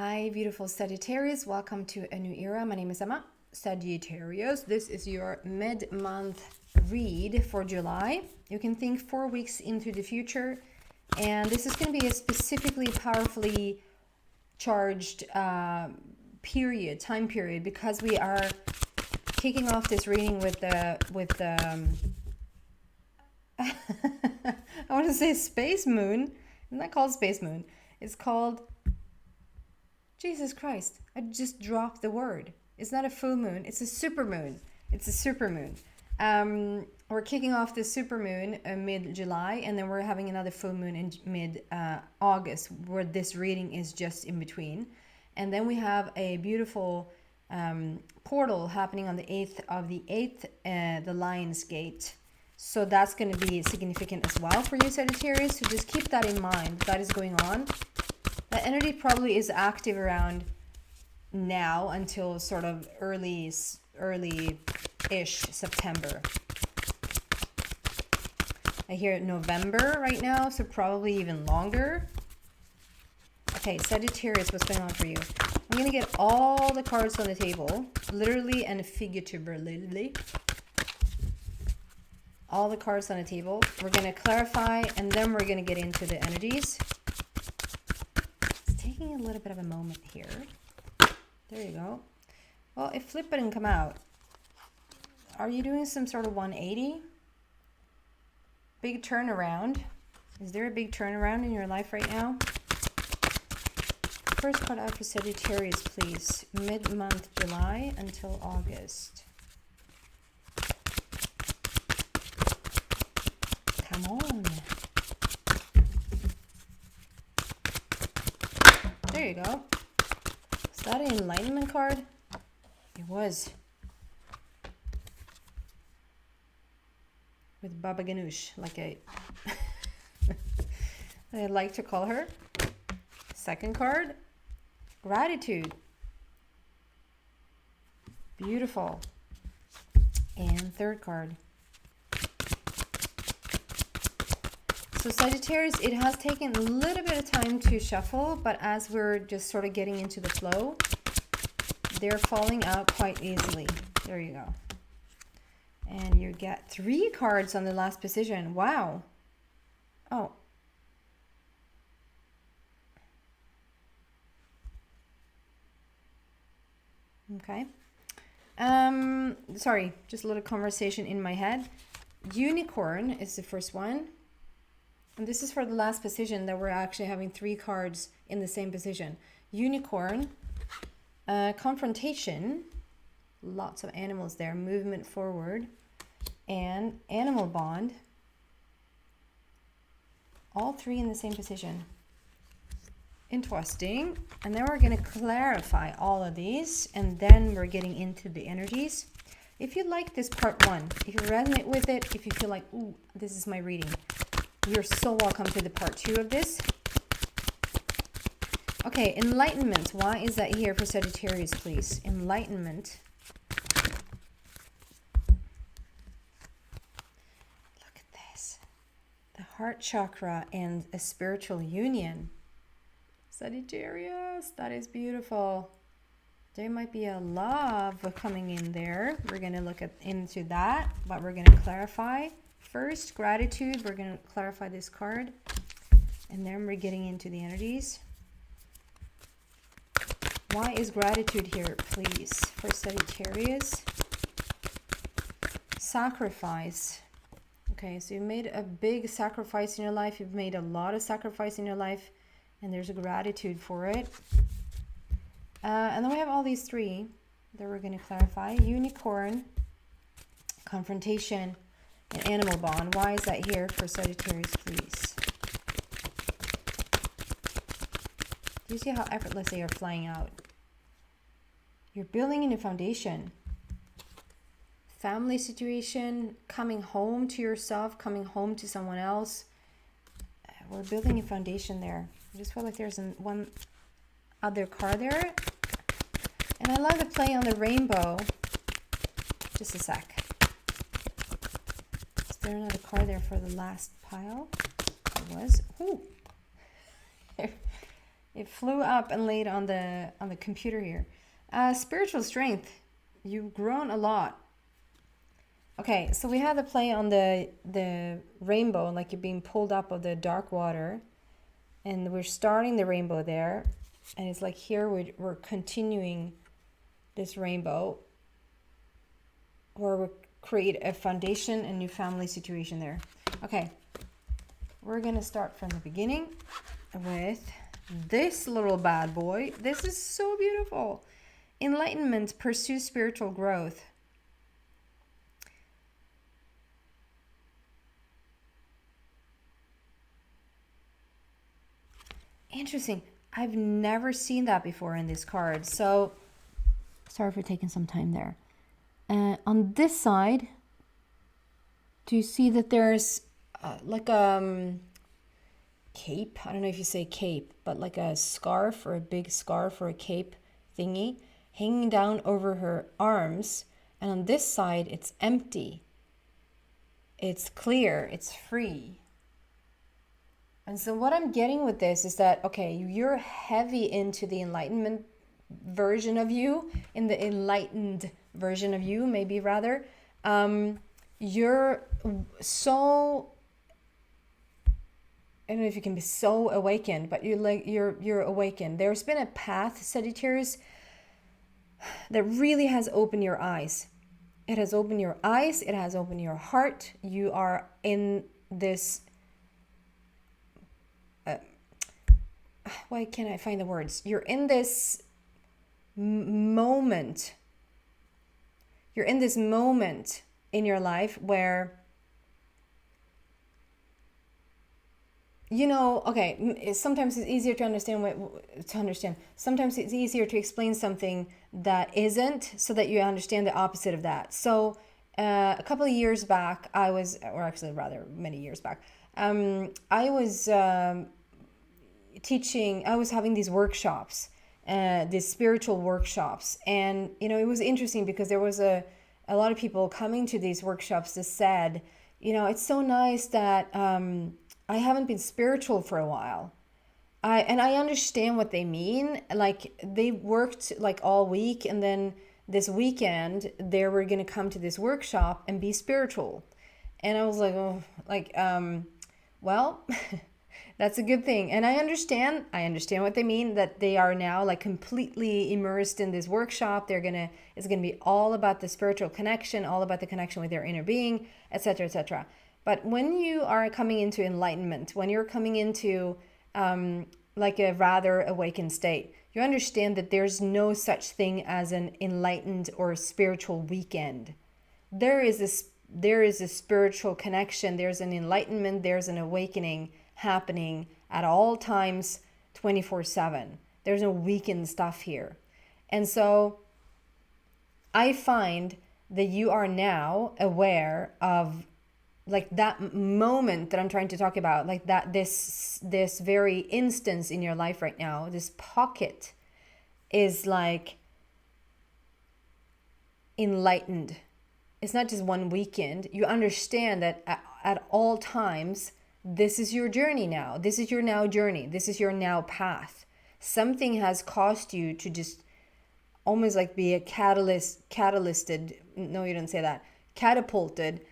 Hi, beautiful Sagittarius. Welcome to a new era. My name is Emma. Sagittarius, this is your mid-month read for July. You can think 4 weeks into the future, and this is going to be a specifically powerfully charged time period, because we are kicking off this reading with the I want to say space moon. It's not called space moon. It's called, Jesus Christ, I just dropped the word. It's not a full moon, it's a super moon. It's a super moon. We're kicking off the super moon mid-July, and then we're having another full moon in mid-August, where this reading is just in between. And then we have a beautiful portal happening on the 8th of the 8th, the Lion's Gate. So that's going to be significant as well for you, Sagittarius. So just keep that in mind. That is going on. That energy probably is active around now until sort of early-ish September. I hear November right now, so probably even longer. Okay, Sagittarius, what's going on for you? I'm going to get all the cards on the table, literally and figuratively. All the cards on the table. We're going to clarify, and then we're going to get into the energies. A little bit of a moment here. There you go. Well, if flip didn't come out, are you doing some sort of 180? Big turnaround. Is there a big turnaround in your life right now? First card out for Sagittarius, please. Mid-month July until August. Come on. There you go. Is that an enlightenment card? It was. With Baba Ganoush, like I like to call her. Second card, gratitude. Beautiful. And third card. So Sagittarius, it has taken a little bit of time to shuffle, but as we're just sort of getting into the flow, they're falling out quite easily. There you go. And you get 3 cards on the last position. Wow. Oh. Okay. Sorry, just a little conversation in my head. Unicorn is the first one. And this is for the last position that we're actually having 3 cards in the same position. Unicorn, confrontation, lots of animals there, movement forward, and animal bond. All 3 in the same position. Interesting. And then we're going to clarify all of these, and then we're getting into the energies. If you like this part 1, if you resonate with it, if you feel like, ooh, this is my reading, you're so welcome to the part 2 of this. Okay, enlightenment. Why is that here for Sagittarius, please? Enlightenment. Look at this. The heart chakra and a spiritual union. Sagittarius, that is beautiful. There might be a love coming in there. We're going to look into that, but we're going to clarify. First, gratitude. We're going to clarify this card. And then we're getting into the energies. Why is gratitude here, please, for Sagittarius? Sacrifice. Okay, so you made a big sacrifice in your life. You've made a lot of sacrifice in your life. And there's a gratitude for it. And then we have all these 3 that we're going to clarify. Unicorn, confrontation, and animal bond. Why is that here for Sagittarius, please? Do you see how effortless they are flying out? You're building a new foundation. Family situation, coming home to yourself, coming home to someone else. We're building a foundation there. I just feel like there's one other card there. And I love the play on the rainbow. Just a sec. Is there another card there for the last pile? It was. Ooh. It flew up and laid on the computer here. Spiritual strength. You've grown a lot. Okay, so we have the play on the rainbow, like you're being pulled up of the dark water, and we're starting the rainbow there, and it's like here we're continuing this rainbow, where we create a foundation, a new family situation there. Okay, we're gonna start from the beginning with this little bad boy. This is so beautiful. Enlightenment, pursue spiritual growth. Interesting. I've never seen that before in this card. So, sorry for taking some time there. On this side, do you see that there's like a cape? I don't know if you say cape, but like a scarf or a big scarf or a cape thingy hanging down over her arms. And on this side, it's empty. It's clear. It's free. And so what I'm getting with this is that, okay, you're heavy into the enlightenment version of you, in the enlightened version of you, maybe rather. You're so, I don't know if you can be so awakened, but you're awakened. There's been a path, Sagittarius, that really has opened your eyes. It has opened your eyes. It has opened your heart. You are in this... why can't I find the words? You're in this moment. You're in this moment in your life where, you know, okay, sometimes it's easier to understand. Sometimes it's easier to explain something that isn't, so that you understand the opposite of that. So a couple of years back, or actually rather many years back, I was teaching, I was having these workshops, these spiritual workshops. And, you know, it was interesting because there was a lot of people coming to these workshops that said, you know, it's so nice that I haven't been spiritual for a while. I understand what they mean. Like, they worked like all week, and then this weekend they were going to come to this workshop and be spiritual. And I was like, oh, like, well, that's a good thing. And I understand what they mean, that they are now like completely immersed in this workshop. It's gonna be all about the spiritual connection, all about the connection with their inner being, etc., etc. But when you are coming into enlightenment, when you're coming into like a rather awakened state, you understand that there's no such thing as an enlightened or spiritual weekend. There is a spiritual connection, there's an enlightenment, there's an awakening happening at all times, 24/7. There's no weekend stuff here. And so I find that you are now aware of like that moment that I'm trying to talk about, like that this very instance in your life right now, this pocket is like enlightened. It's not just one weekend. You understand that at all times, this is your journey now. This is your now journey. This is your now path. Something has caused you to just almost like be a catalysted. No, you didn't say that. Catapulted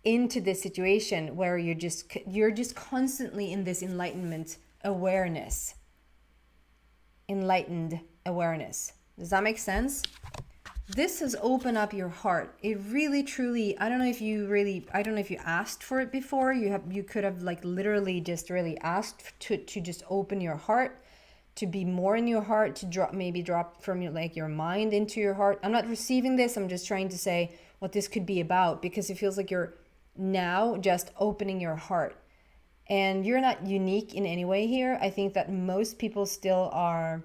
into this situation where you're just constantly in this enlightenment awareness. Enlightened awareness. Does that make sense? This has opened up your heart. It really, truly, I don't know if you asked for it before. You could have like literally just really asked to just open your heart, to be more in your heart, to drop from your mind into your heart. I'm not receiving this. I'm just trying to say what this could be about, because it feels like you're now just opening your heart. And you're not unique in any way here. I think that most people still are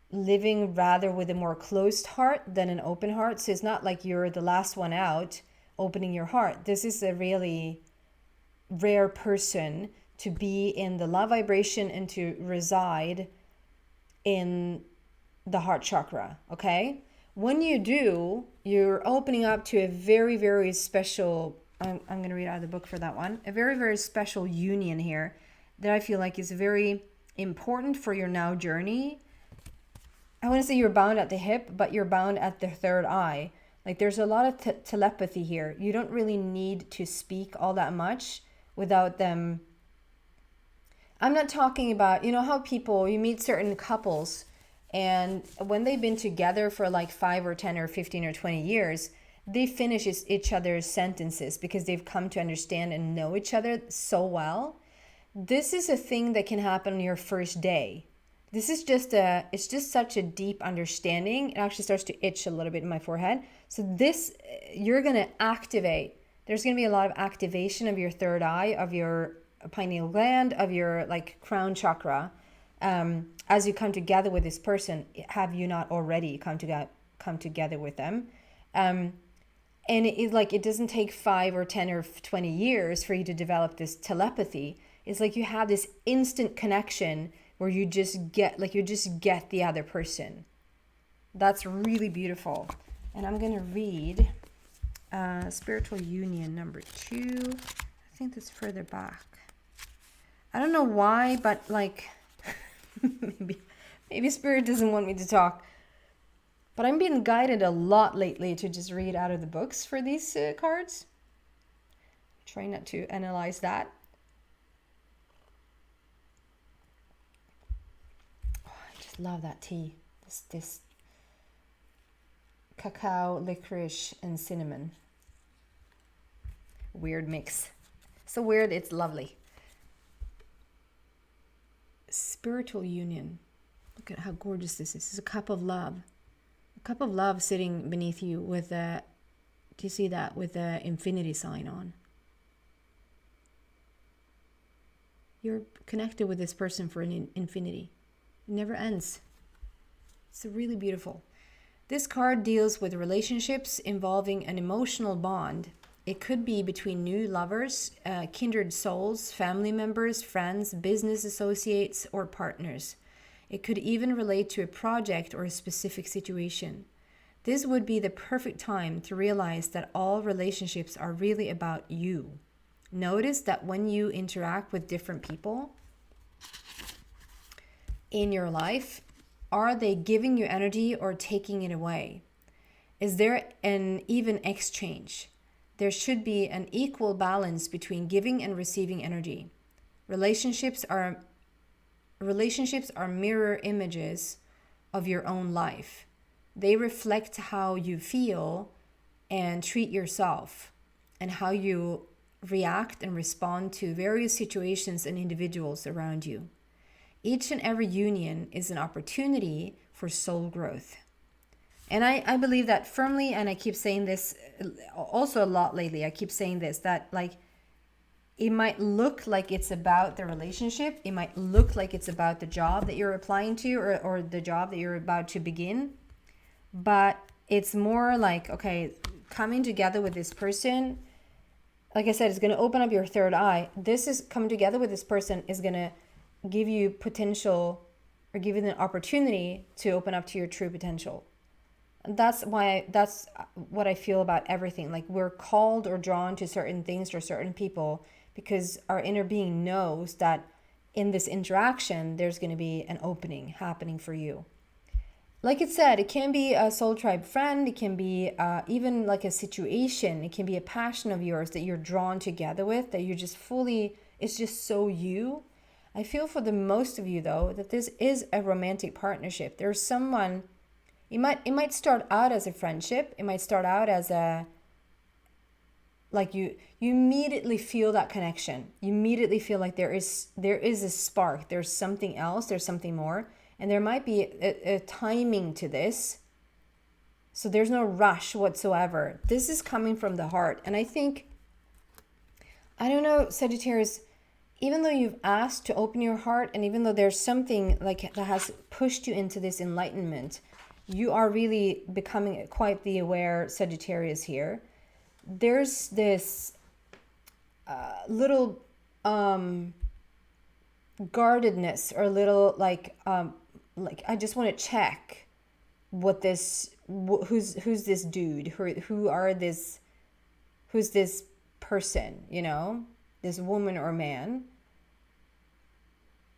living rather with a more closed heart than an open heart. So it's not like you're the last one out opening your heart. This is a really rare person to be in the love vibration and to reside in the heart chakra, okay? When you do, you're opening up to a very, very special, I'm going to read out of the book for that one, a very, very special union here that I feel like is very important for your now journey. I want to say you're bound at the hip, but you're bound at the third eye. Like there's a lot of telepathy here. You don't really need to speak all that much without them. I'm not talking about, you know how people, you meet certain couples and when they've been together for like 5 or 10 or 15 or 20 years, they finish each other's sentences because they've come to understand and know each other so well. This is a thing that can happen on your first day. This is it's just such a deep understanding. It actually starts to itch a little bit in my forehead. So this, you're going to activate. There's going to be a lot of activation of your third eye, of your pineal gland, of your like crown chakra. As you come together with this person, have you not already come together with them? And it doesn't take 5 or 10 or 20 years for you to develop this telepathy. It's like you have this instant connection where you just get the other person. That's really beautiful. And I'm going to read Spiritual Union number 2. I think that's further back. I don't know why, but like maybe Spirit doesn't want me to talk. But I'm being guided a lot lately to just read out of the books for these cards. Try not to analyze that. Love that tea. This cacao, licorice, and cinnamon. Weird mix. So weird, it's lovely. Spiritual union. Look at how gorgeous this is. This is a cup of love. A cup of love sitting beneath you with a, do you see that? With the infinity sign on. You're connected with this person for an infinity. It never ends. It's really beautiful. This card deals with relationships involving an emotional bond. It could be between new lovers, kindred souls, family members, friends, business associates, or partners. It could even relate to a project or a specific situation. This would be the perfect time to realize that all relationships are really about you. Notice that when you interact with different people in your life, are they giving you energy or taking it away? Is there an even exchange? There should be an equal balance between giving and receiving energy. Relationships are mirror images of your own life. They reflect how you feel and treat yourself and how you react and respond to various situations and individuals around you. Each and every union is an opportunity for soul growth. And I believe that firmly, and I keep saying this also a lot lately. I keep saying this, that like it might look like it's about the relationship. It might look like it's about the job that you're applying to or the job that you're about to begin. But it's more like, okay, coming together with this person, like I said, it's going to open up your third eye. This is coming together with this person is going to give you potential or give you an opportunity to open up to your true potential. And that's what I feel about everything. Like we're called or drawn to certain things or certain people because our inner being knows that in this interaction, there's going to be an opening happening for you. Like it said, it can be a soul tribe friend. It can be even like a situation. It can be a passion of yours that you're drawn together with, that you're just fully, it's just so you. I feel for the most of you, though, that this is a romantic partnership. There's someone, it might start out as a friendship. It might start out as a, like you immediately feel that connection. You immediately feel like there is a spark. There's something else. There's something more. And there might be a timing to this. So there's no rush whatsoever. This is coming from the heart. And I think, I don't know, Sagittarius, even though you've asked to open your heart, and even though there's something like that has pushed you into this enlightenment, you are really becoming quite the aware Sagittarius here. There's this little guardedness or little like I just want to check what this who's this dude, who's this person, you know, this woman or man.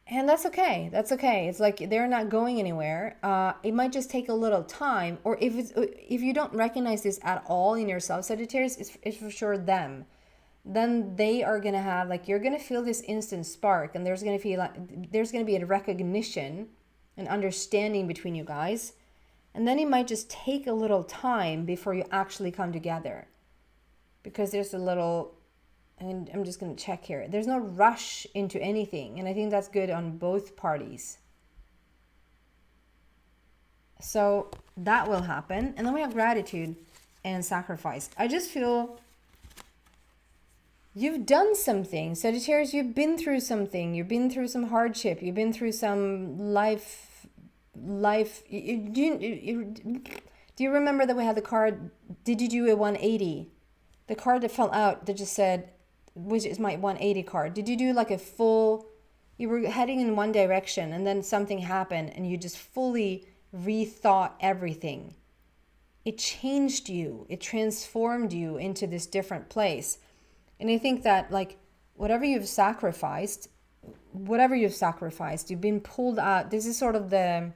And that's okay. That's okay. It's like they're not going anywhere. It might just take a little time. Or if you don't recognize this at all in yourself, Sagittarius, it's for sure them. Then they are gonna have, like, you're gonna feel this instant spark, and there's gonna be a recognition, an understanding between you guys. And then it might just take a little time before you actually come together, because there's a little, and I'm just going to check here. There's no rush into anything. And I think that's good on both parties. So that will happen. And then we have gratitude and sacrifice. I just feel you've done something. Sagittarius, you've been through something. You've been through some hardship. You've been through some life. Do you remember that we had the card? Did you do a 180? The card that fell out that just said, which is my 180 card. Did you do like a full, you were heading in one direction and then something happened and you just fully rethought everything? It changed you. It transformed you into this different place. And I think that, like, whatever you've sacrificed, you've been pulled out. This is sort of the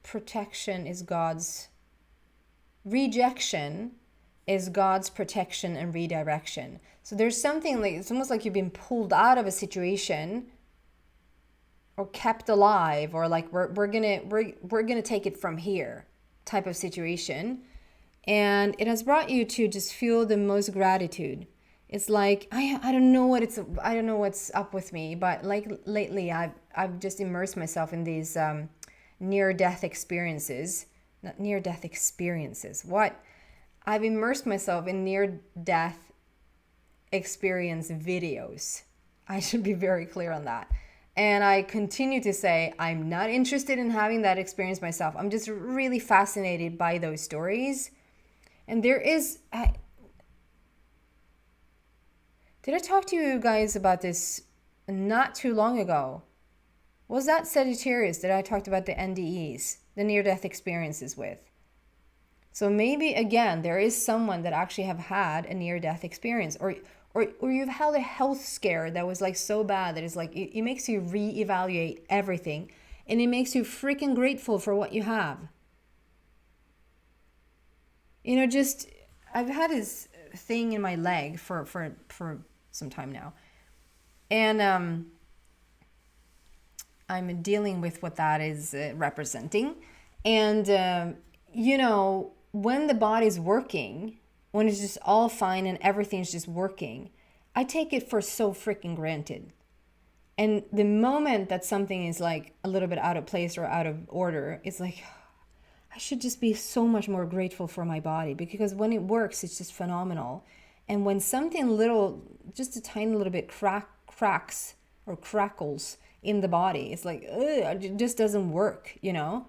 protection is God's, rejection is God's protection and redirection. So there's something like, it's almost like you've been pulled out of a situation or kept alive, or like we're gonna take it from here type of situation. And it has brought you to just feel the most gratitude. It's like, I don't know what's up with me, but like lately I've just immersed myself in these near-death experiences. Not near-death experiences. What? I've immersed myself in near-death experience videos. I should be very clear on that. And I continue to say, I'm not interested in having that experience myself. I'm just really fascinated by those stories. And there is... Did I talk to you guys about this not too long ago? Was that Sagittarius that I talked about the NDEs, the near-death experiences with? So maybe, again, there is someone that actually have had a near-death experience, or you've had a health scare that was like so bad that it's like it makes you reevaluate everything, and it makes you freaking grateful for what you have. You know, just I've had this thing in my leg for some time now, and I'm dealing with what that is representing. And you know, when the body's working, when it's just all fine and everything's just working, I take it for so freaking granted. And the moment that something is like a little bit out of place or out of order, it's like, I should just be so much more grateful for my body, because when it works, it's just phenomenal. And when something little, just a tiny little bit cracks or crackles in the body, it's like, it just doesn't work, you know?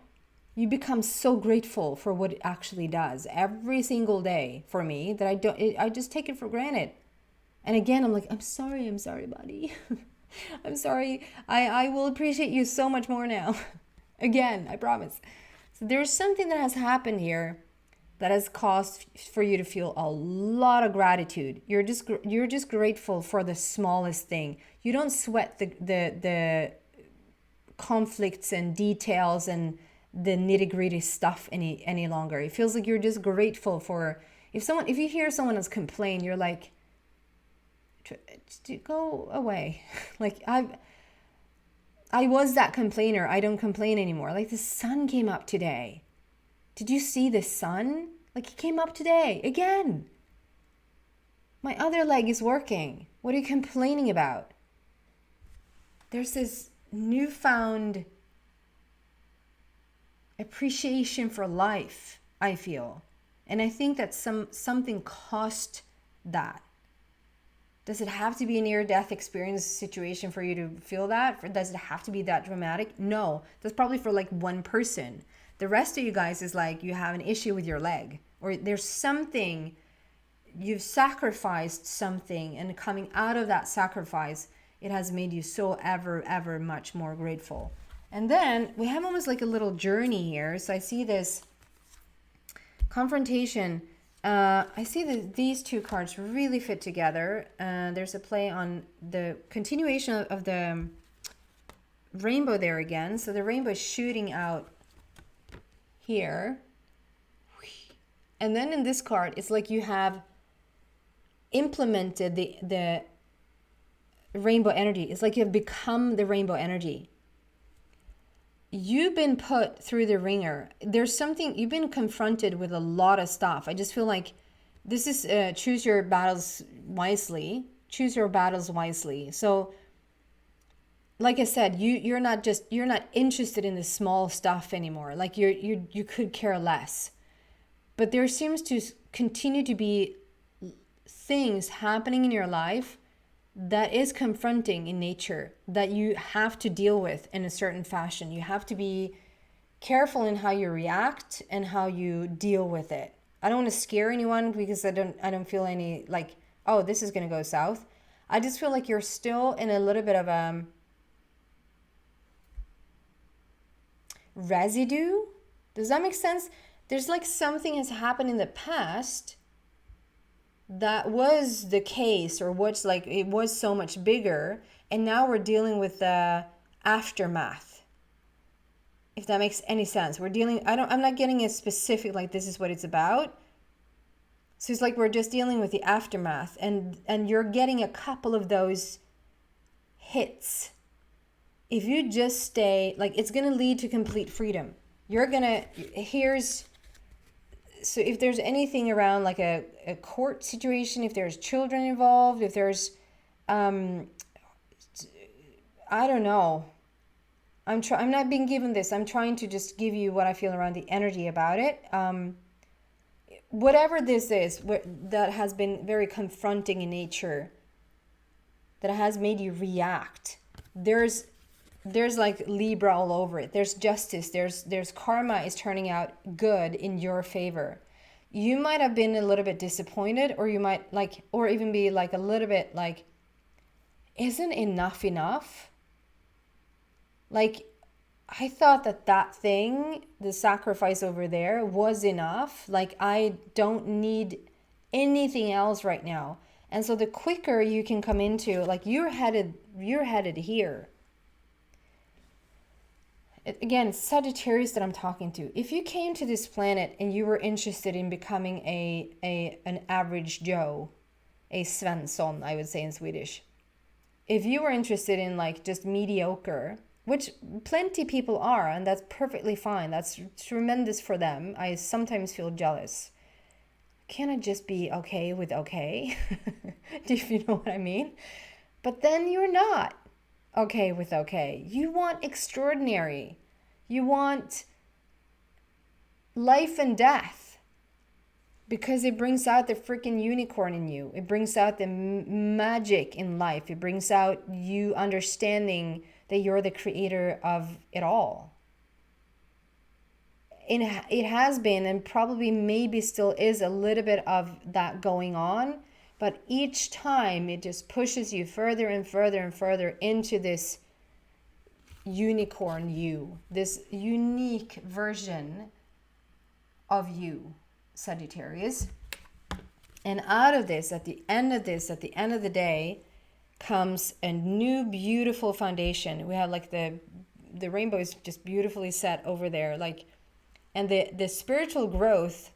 You become so grateful for what it actually does every single day for me that I just take it for granted. And again, I'm like, I'm sorry, buddy. I'm sorry. I will appreciate you so much more now. Again, I promise. So there's something that has happened here that has caused for you to feel a lot of gratitude. You're just grateful for the smallest thing. You don't sweat the conflicts and details and the nitty-gritty stuff any longer. It feels like you're just grateful for, if you hear someone else complain, you're like, go away. Like I was that complainer. I don't complain anymore. Like, the sun came up today. Did you see the sun? Like, it came up today again. My other leg is working. What are you complaining about? There's this newfound appreciation for life, I feel. And I think that something caused that. Does it have to be a near-death experience situation for you to feel that? Does it have to be that dramatic? No. That's probably for like one person. The rest of you guys is like, you have an issue with your leg, or there's something, you've sacrificed something, and coming out of that sacrifice, it has made you so ever much more grateful. And then we have almost like a little journey here. So I see this confrontation. I see that these two cards really fit together. There's a play on the continuation of the rainbow there again. So the rainbow is shooting out here. And then in this card, it's like you have implemented the rainbow energy. It's like you have become the rainbow energy. You've been put through the ringer. There's something, you've been confronted with a lot of stuff. I just feel like this is choose your battles wisely. Choose your battles wisely. So like I said, you're not interested in the small stuff anymore. Like you could care less. But there seems to continue to be things happening in your life that is confronting in nature, that you have to deal with in a certain fashion. You have to be careful in how you react and how you deal with it. I don't want to scare anyone because I don't feel any like, oh, this is going to go south. I just feel like you're still in a little bit of residue. Does that make sense? There's like something has happened in the past that was the case, or what's like it was so much bigger, and now we're dealing with the aftermath, if that makes any sense. I'm not getting a specific like this is what it's about. So it's like we're just dealing with the aftermath, and you're getting a couple of those hits. If you just stay, like, it's gonna lead to complete freedom. So if there's anything around like a court situation, if there's children involved, if there's, I don't know. I'm not being given this. I'm trying to just give you what I feel around the energy about it. Whatever this is that has been very confronting in nature, that has made you react, there's like Libra all over it. There's justice. There's karma is turning out good in your favor. You might have been a little bit disappointed, or you might like, or even be like a little bit like, isn't enough enough? Like, I thought that thing, the sacrifice over there, was enough. Like, I don't need anything else right now. And so the quicker you can come into, like, you're headed here. Again, Sagittarius that I'm talking to. If you came to this planet and you were interested in becoming an average Joe, a Svensson, I would say in Swedish. If you were interested in like just mediocre, which plenty people are, and that's perfectly fine. That's tremendous for them. I sometimes feel jealous. Can I just be okay with okay? Do you know what I mean? But then you're not okay with okay. You want extraordinary. You want life and death, because it brings out the freaking unicorn in you. It brings out the magic in life. It brings out you understanding that you're the creator of it all. It has been, and probably maybe still is, a little bit of that going on. But each time it just pushes you further and further and further into this unicorn you, this unique version of you, Sagittarius. And out of this, at the end of the day, comes a new beautiful foundation. We have like the rainbow is just beautifully set over there. Like, and the spiritual growth,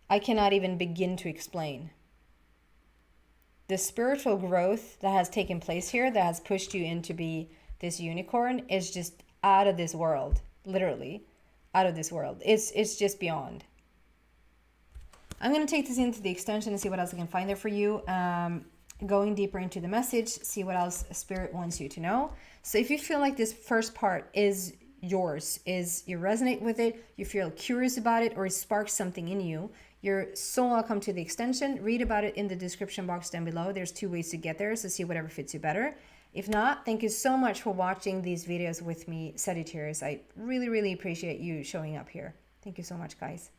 I cannot even begin to explain. The spiritual growth that has taken place here, that has pushed you into be this unicorn, is just out of this world. Literally out of this world. It's just beyond. I'm going to take this into the extension and see what else I can find there for you. Going deeper into the message, see what else Spirit wants you to know. So if you feel like this first part is yours, is you resonate with it, you feel curious about it, or it sparks something in you, you're so welcome to the extension. Read about it in the description box down below. There's 2 ways to get there, so see whatever fits you better. If not, thank you so much for watching these videos with me, Sagittarius. I really, really appreciate you showing up here. Thank you so much, guys.